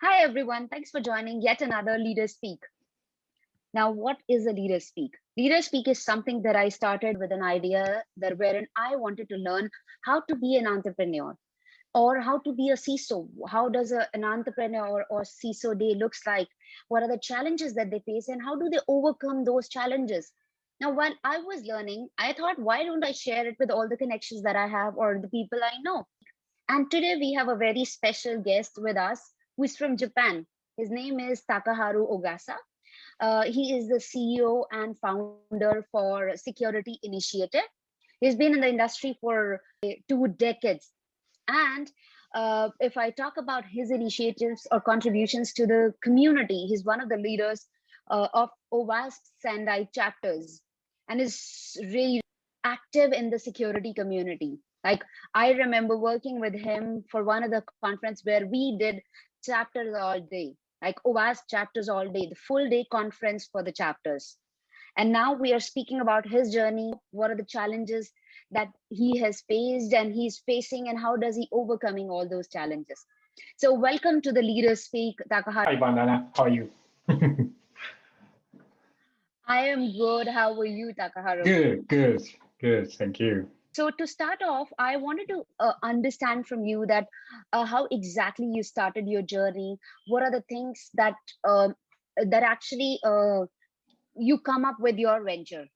Hi everyone, thanks for joining yet another Leader Speak. Now, what is a Leader Speak? Leader Speak is something that I started with an idea that wherein I wanted to learn how to be an entrepreneur or how to be a CISO. How does an entrepreneur or CISO day looks like? What are the challenges that they face and how do they overcome those challenges? Now, while I was learning, I thought, why don't I share it with all the connections that I have or the people I know? And today we have a very special guest with us who is from Japan. His name is Takaharu Ogasa. He is the CEO and founder for Security Initiative. He's been in the industry for 2 decades. And if I talk about his initiatives or contributions to the community, he's one of the leaders of OWASP Sandai Chapters and is really active in the security community. Like I remember working with him for one of the conference where we did chapters all day, like OWASP chapters all day, the full day conference for the chapters. And now we are speaking about his journey. What are the challenges that he has faced and he's facing, and how does he overcoming all those challenges? So welcome to the Leaders Speak, Takaharu. Hi, Bandana. How are you? I am good. How are you, Takaharu? Good. Thank you. So to start off, I wanted to understand from you that how exactly you started your journey. What are the things that that actually you come up with your venture?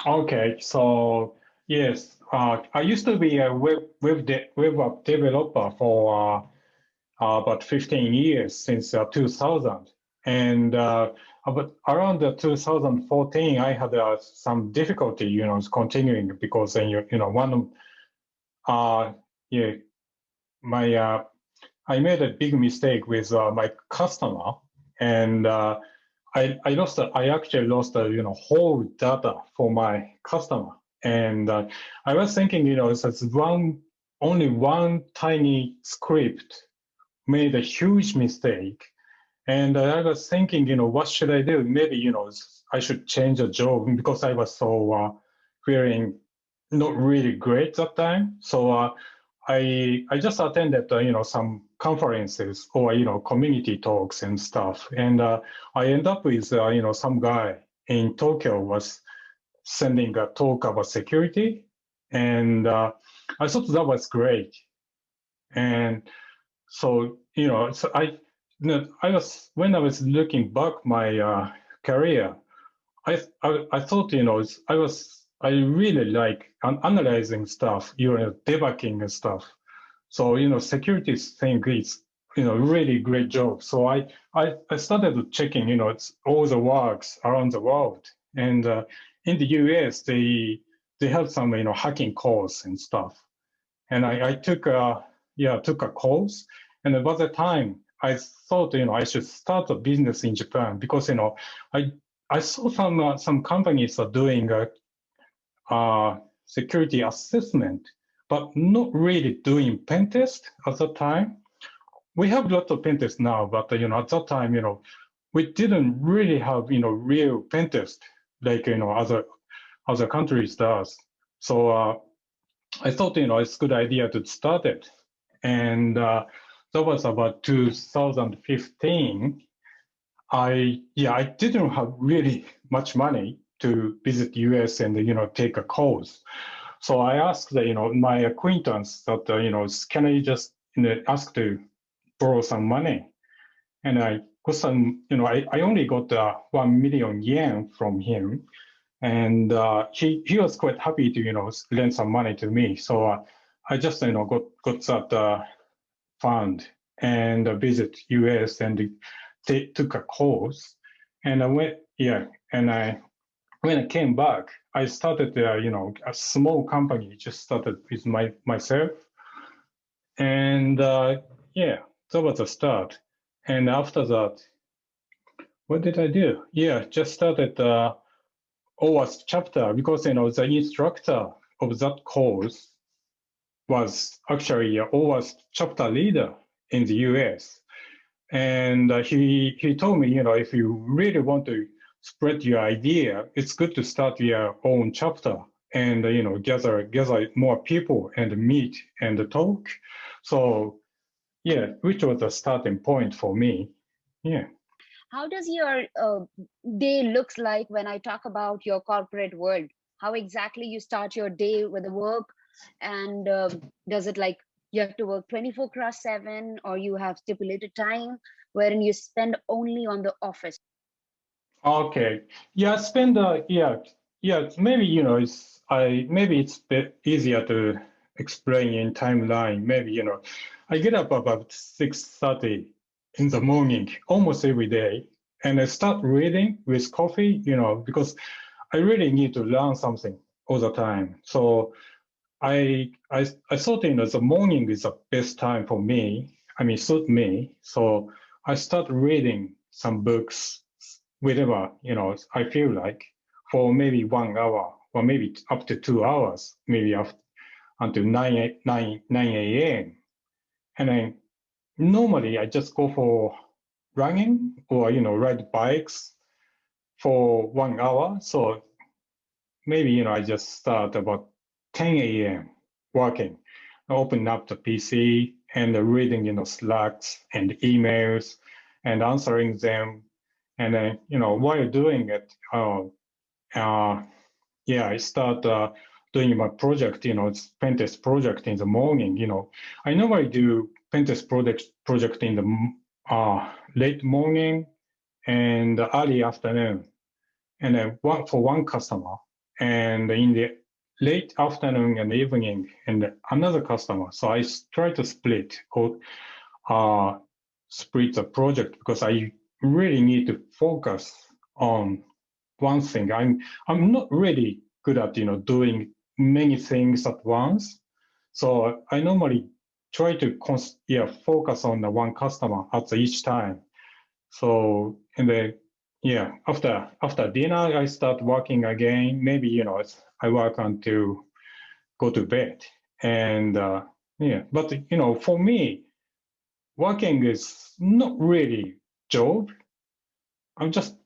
Okay, so yes, I used to be a web app developer for about 15 years since 2000, and about around 2014, I had some difficulty, continuing because one yeah, my I made a big mistake with my customer, and I actually lost whole data for my customer, and I was thinking, it's only one tiny script made a huge mistake, and I was thinking, what should I do? Maybe I should change a job because I was so feeling not really great that time. So I just attended some conferences or community talks and stuff, and I end up with some guy in Tokyo was sending a talk about security, and I thought that was great, and so so I was when I was looking back my career, I thought I really like analyzing stuff, debugging and stuff. So security thing is really great job. So I started checking it's all the works around the world, and in the US they have some hacking course and stuff, and I took a course, and by the time I thought I should start a business in Japan because I saw some companies are doing security assessment, but not really doing pen test at that time. We have a lot of pen tests now, but at that time we didn't really have real pen test like other countries does. So I thought it's a good idea to start it, and that was about 2015. I didn't have really much money to visit US and take a course, so I asked my acquaintance that can I just ask to borrow some money, and I got some I only got 1 million yen from him, and he was quite happy to lend some money to me, so I just got that fund and visit US and took a course, and I went and when I came back, I started a small company, just started with myself, and that was the start. And after that, what did I do? Just started OWASP chapter because the instructor of that course was actually a OWASP chapter leader in the US. And he told me, if you really want to spread your idea, it's good to start your own chapter and gather more people and meet and talk. So yeah, which was a starting point for me. Yeah. How does your day looks like when I talk about your corporate world? How exactly you start your day with the work, and does it like you have to work 24 cross 7, or you have stipulated time wherein you spend only on the office? Okay. Yeah, spend yeah, maybe maybe it's a bit easier to explain in timeline. Maybe, I get up about 6:30 in the morning almost every day, and I start reading with coffee, because I really need to learn something all the time. So I thought, the morning is the best time for me. I mean, suit me. So I start reading some books, whatever, I feel like, for maybe 1 hour or maybe up to 2 hours, maybe until 9 a.m. And then normally I just go for running or, ride bikes for 1 hour. So maybe, I just start about 10 a.m. working. I open up the PC and reading, Slacks and emails and answering them. And then, while doing it, yeah, I start doing my project, it's Pentest project in the morning, I normally do Pentest project in the late morning and early afternoon, and then for one customer, and in the late afternoon and evening, and another customer. So I try to uh, split the project because I really need to focus on one thing. I'm not really good at doing many things at once. So I normally try to focus on the one customer at each time. So and then after dinner I start working again. Maybe I work until go to bed. And but for me, working is not really job. I'm just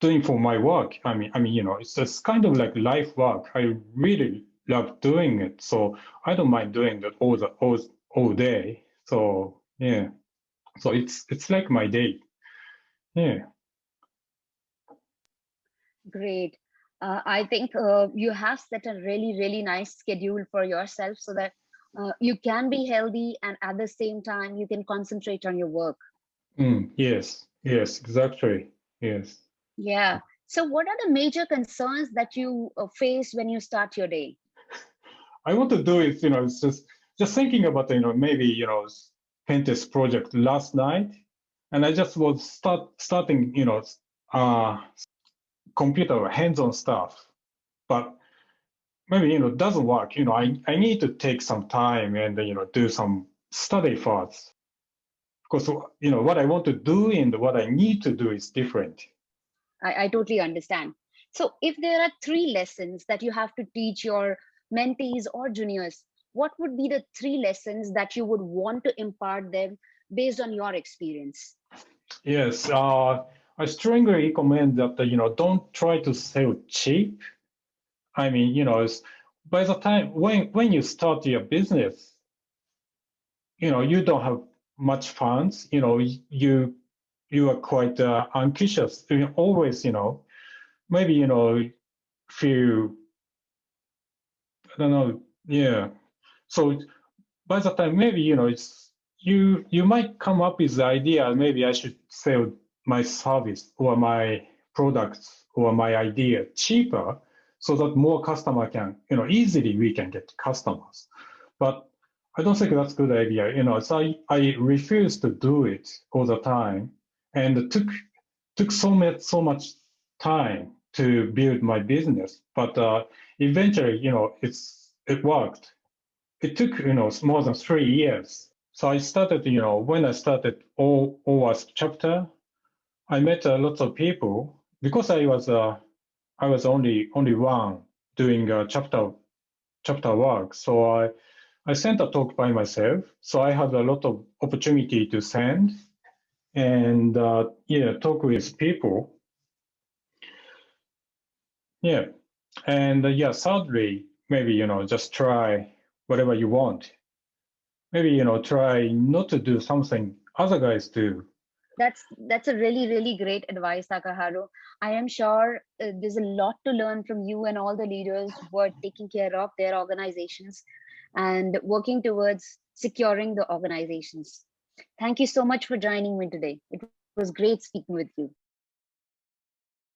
doing for my work. It's just kind of like life work. I really love doing it, so I don't mind doing that all day. So yeah, so it's like my day. Yeah. Great. I think you have set a really, really nice schedule for yourself so that you can be healthy and at the same time you can concentrate on your work. Yes, yes, exactly. Yes. Yeah. So, what are the major concerns that you face when you start your day? I want to do it, it's just thinking about, maybe, paint this project last night, and I just was starting, computer hands-on stuff, but maybe, doesn't work. I need to take some time and, do some study first, because, what I want to do and what I need to do is different. I totally understand. So, if there are three lessons that you have to teach your mentees or juniors, what would be the three lessons that you would want to impart them based on your experience? Yes, I strongly recommend that, don't try to sell cheap. I mean, by the time when you start your business, you don't have much funds. You are quite anxious. You always, maybe feel, I don't know. Yeah. So by the time, maybe it's you might come up with the idea. Maybe I should sell my service or my products or my idea cheaper, so that more customer can, easily we can get customers. But I don't think that's a good idea. So I refuse to do it all the time, and it took so much time to build my business. But eventually, it worked. It took, more than 3 years. So I started, when I started OWASP chapter, I met a lot of people because I was only one doing chapter work. So I sent a talk by myself. So I had a lot of opportunity to send and talk with people. Yeah. And thirdly, maybe, just try whatever you want. maybe, try not to do something other guys do. That's a really great advice, Takaharu. I am sure there's a lot to learn from you and all the leaders who are taking care of their organizations and working towards securing the organizations. Thank you so much for joining me today. It was great speaking with you.